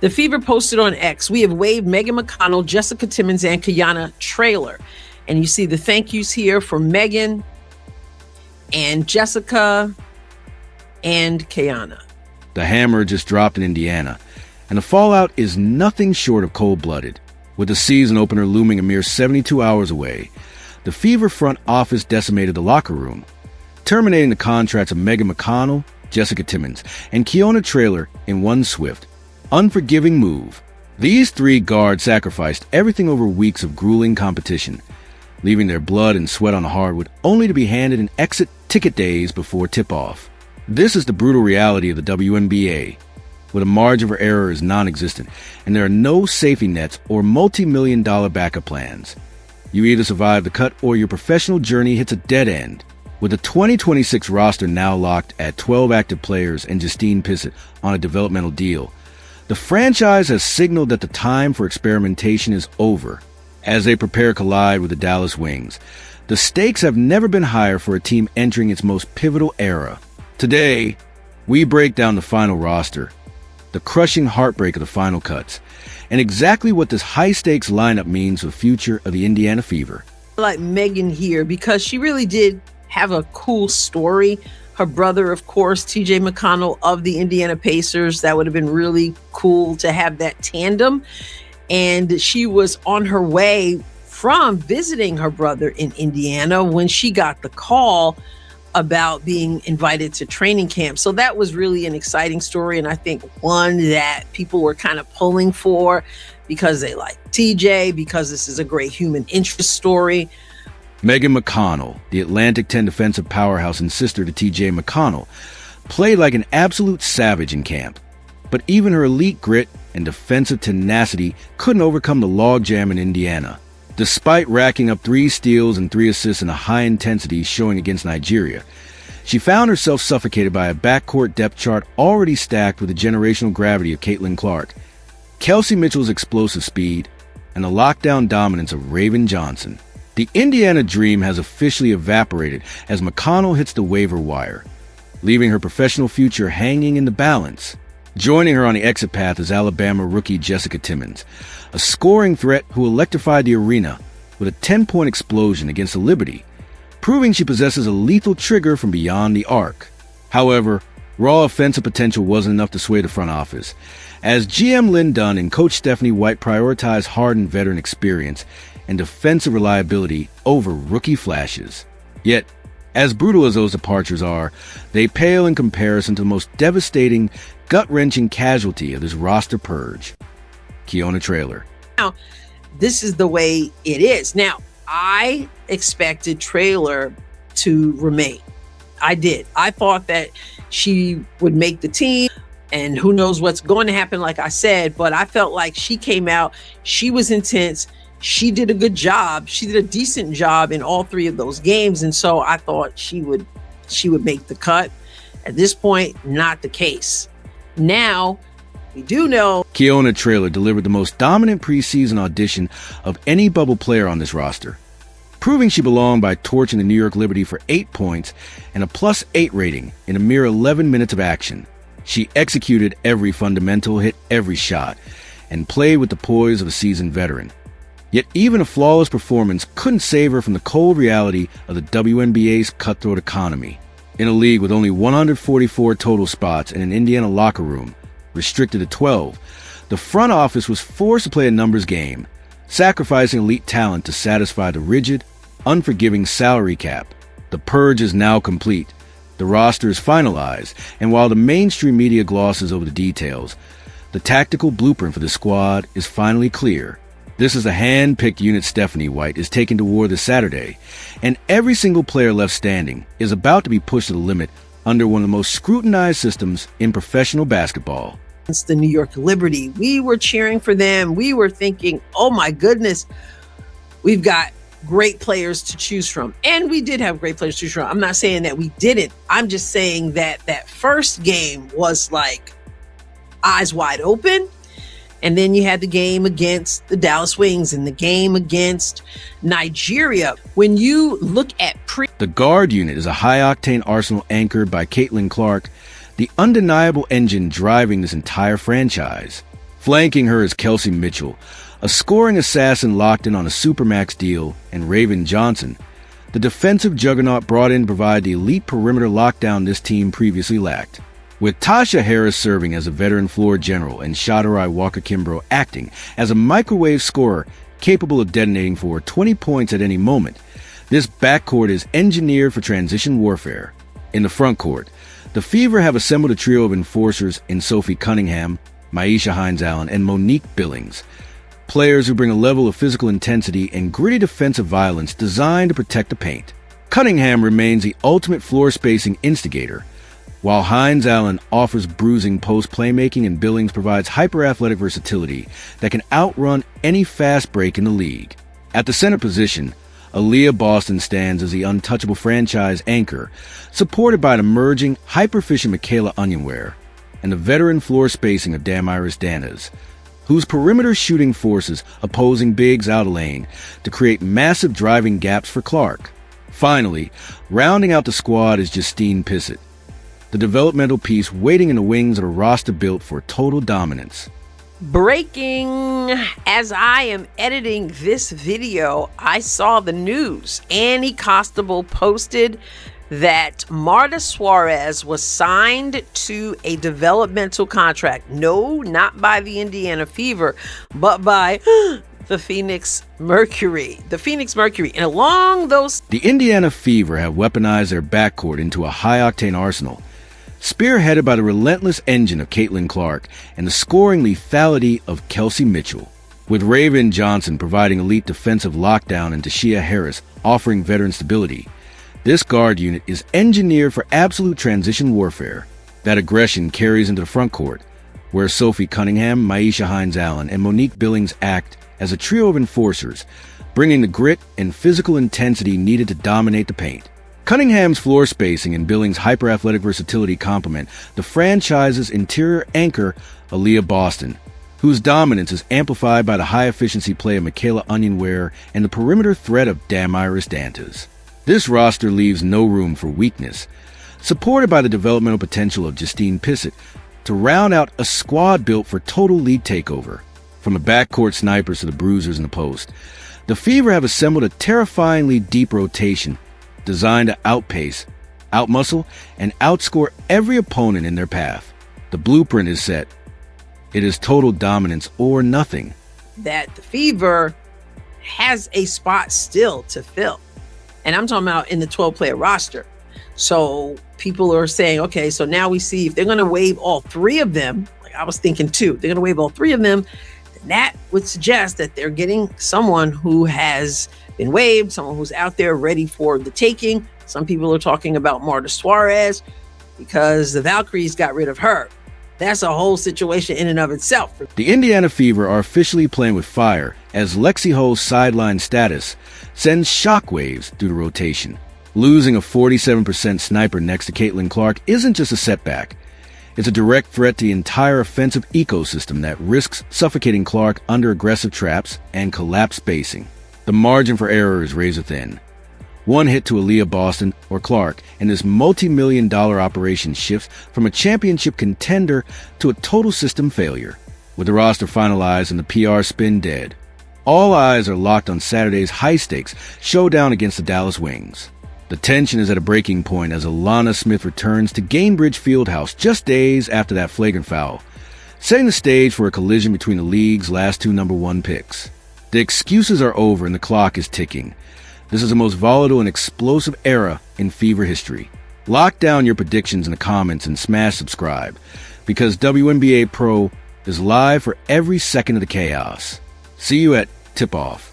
The Fever posted on X, we have waived Megan McConnell, Jessica Timmons, and Kiona trailer. And you see the thank yous here for Megan and Jessica and Kiona. The hammer just dropped in Indiana, and the fallout is nothing short of cold-blooded. With the season opener looming a mere 72 hours away, the Fever front office decimated the locker room, terminating the contracts of Megan McConnell, Jessica Timmons, and Kiona Trailer in one swift, unforgiving move. These three guards sacrificed everything over weeks of grueling competition, leaving their blood and sweat on the hardwood only to be handed an exit ticket days before tip-off. This is the brutal reality of the WNBA, where the margin for error is non-existent, and there are no safety nets or multi-million-dollar backup plans. You either survive the cut or your professional journey hits a dead end. With the 2026 roster now locked at 12 active players and Justine Pissett on a developmental deal, the franchise has signaled that the time for experimentation is over. As they prepare to collide with the Dallas Wings, the stakes have never been higher for a team entering its most pivotal era. Today, we break down the final roster, the crushing heartbreak of the final cuts, and exactly what this high-stakes lineup means for the future of the Indiana Fever. I like Megan here because she really did have a cool story. Her brother, of course, TJ McConnell of the Indiana Pacers. That would have been really cool to have that tandem. And she was on her way from visiting her brother in Indiana when she got the call about being invited to training camp. So that was really an exciting story, and I think one that people were kind of pulling for because they like TJ, because this is a great human interest story. Megan McConnell, the Atlantic 10 defensive powerhouse and sister to TJ McConnell, played like an absolute savage in camp. But even her elite grit and defensive tenacity couldn't overcome the logjam in Indiana. Despite racking up 3 steals and 3 assists in a high-intensity showing against Nigeria, she found herself suffocated by a backcourt depth chart already stacked with the generational gravity of Caitlin Clark, Kelsey Mitchell's explosive speed, and the lockdown dominance of Raven Johnson. The Indiana dream has officially evaporated as McConnell hits the waiver wire, leaving her professional future hanging in the balance. Joining her on the exit path is Alabama rookie Jessica Timmons, a scoring threat who electrified the arena with a 10-point explosion against the Liberty, proving she possesses a lethal trigger from beyond the arc. However, raw offensive potential wasn't enough to sway the front office, as GM Lynn Dunn and coach Stephanie White prioritized hardened veteran experience and defensive reliability over rookie flashes. Yet, as brutal as those departures are, they pale in comparison to the most devastating, gut-wrenching casualty of this roster purge, Kiona Trailer. Now, this is the way it is. Now, I expected Trailer to remain. I did. I thought that she would make the team, and who knows what's going to happen, like I said, but I felt like she came out, she was intense, she did a good job, she did a decent job in all 3 of those games, and so I thought she would make the cut. At this point, not the case. Now, we do know Kiona Trailer delivered the most dominant preseason audition of any bubble player on this roster, proving she belonged by torching the New York Liberty for 8 points and a +8 rating in a mere 11 minutes of action. She executed every fundamental, hit every shot, and played with the poise of a seasoned veteran. Yet even a flawless performance couldn't save her from the cold reality of the WNBA's cutthroat economy. In a league with only 144 total spots in an Indiana locker room, restricted to 12, the front office was forced to play a numbers game, sacrificing elite talent to satisfy the rigid, unforgiving salary cap. The purge is now complete. The roster is finalized, and while the mainstream media glosses over the details, the tactical blueprint for the squad is finally clear. This is a hand-picked unit Stephanie White is taking to war this Saturday, and every single player left standing is about to be pushed to the limit under one of the most scrutinized systems in professional basketball. It's the New York Liberty. We were cheering for them. We were thinking, oh my goodness, we've got great players to choose from. And we did have great players to choose from. I'm not saying that we didn't. I'm just saying that that first game was like eyes wide open. And then you had the game against the Dallas Wings and the game against Nigeria. When you look at the guard unit is a high-octane arsenal anchored by Caitlin Clark, the undeniable engine driving this entire franchise. Flanking her is Kelsey Mitchell, a scoring assassin locked in on a supermax deal, and Raven Johnson, the defensive juggernaut brought in to provide the elite perimeter lockdown this team previously lacked. With Tasha Harris serving as a veteran floor general and Shadarai Walker-Kimbrough acting as a microwave scorer capable of detonating for 20 points at any moment, this backcourt is engineered for transition warfare. In the front court, the Fever have assembled a trio of enforcers in Sophie Cunningham, Maisha Hines-Allen, and Monique Billings, players who bring a level of physical intensity and gritty defensive violence designed to protect the paint. Cunningham remains the ultimate floor spacing instigator, while Hines-Allen offers bruising post playmaking and Billings provides hyper-athletic versatility that can outrun any fast break in the league. At the center position, Aaliyah Boston stands as the untouchable franchise anchor, supported by an emerging, hyper-efficient Michaela Onyenwere and the veteran floor spacing of Damaris Danas, whose perimeter shooting forces opposing bigs out of lane to create massive driving gaps for Clark. Finally, rounding out the squad is Justine Pissett, the developmental piece waiting in the wings of a roster built for total dominance. Breaking! As I am editing this video, I saw the news. Annie Costabile posted that Marta Suarez was signed to a developmental contract. No, not by the Indiana Fever, but by the Phoenix Mercury. The Phoenix Mercury. And along those... The Indiana Fever have weaponized their backcourt into a high-octane arsenal, spearheaded by the relentless engine of Caitlin Clark and the scoring lethality of Kelsey Mitchell. With Raven Johnson providing elite defensive lockdown and Tashia Harris offering veteran stability, this guard unit is engineered for absolute transition warfare. That aggression carries into the front court, where Sophie Cunningham, Maisha Hines-Allen, and Monique Billings act as a trio of enforcers, bringing the grit and physical intensity needed to dominate the paint. Cunningham's floor spacing and Billings' hyper-athletic versatility complement the franchise's interior anchor, Aaliyah Boston, whose dominance is amplified by the high-efficiency play of Michaela Onyenwere and the perimeter threat of Damaris Dantas. This roster leaves no room for weakness, supported by the developmental potential of Justine Pissett to round out a squad built for total lead takeover. From the backcourt snipers to the bruisers in the post, the Fever have assembled a terrifyingly deep rotation designed to outpace, outmuscle, and outscore every opponent in their path. The blueprint is set. It is total dominance or nothing. That the Fever has a spot still to fill. And I'm talking about in the 12-player roster. So people are saying, okay, so now we see if they're going to waive all three of them, like I was thinking two, they're going to waive all three of them, then that would suggest that they're getting someone who has been waived, someone who's out there ready for the taking. Some people are talking about Marta Suarez because the Valkyries got rid of her. That's a whole situation in and of itself. The Indiana Fever are officially playing with fire as Lexi Ho's sideline status sends shockwaves through the rotation. Losing a 47% sniper next to Caitlin Clark isn't just a setback. It's a direct threat to the entire offensive ecosystem that risks suffocating Clark under aggressive traps and collapse spacing. The margin for error is razor thin. One hit to Aaliyah Boston or Clark, and this multi-million-dollar operation shifts from a championship contender to a total system failure. With the roster finalized and the PR spin dead, all eyes are locked on Saturday's high-stakes showdown against the Dallas Wings. The tension is at a breaking point as Alana Smith returns to Gainbridge Fieldhouse just days after that flagrant foul, setting the stage for a collision between the league's last two number one picks. The excuses are over and the clock is ticking. This is the most volatile and explosive era in Fever history. Lock down your predictions in the comments and smash subscribe, because WNBA Pro is live for every second of the chaos. See you at tip-off.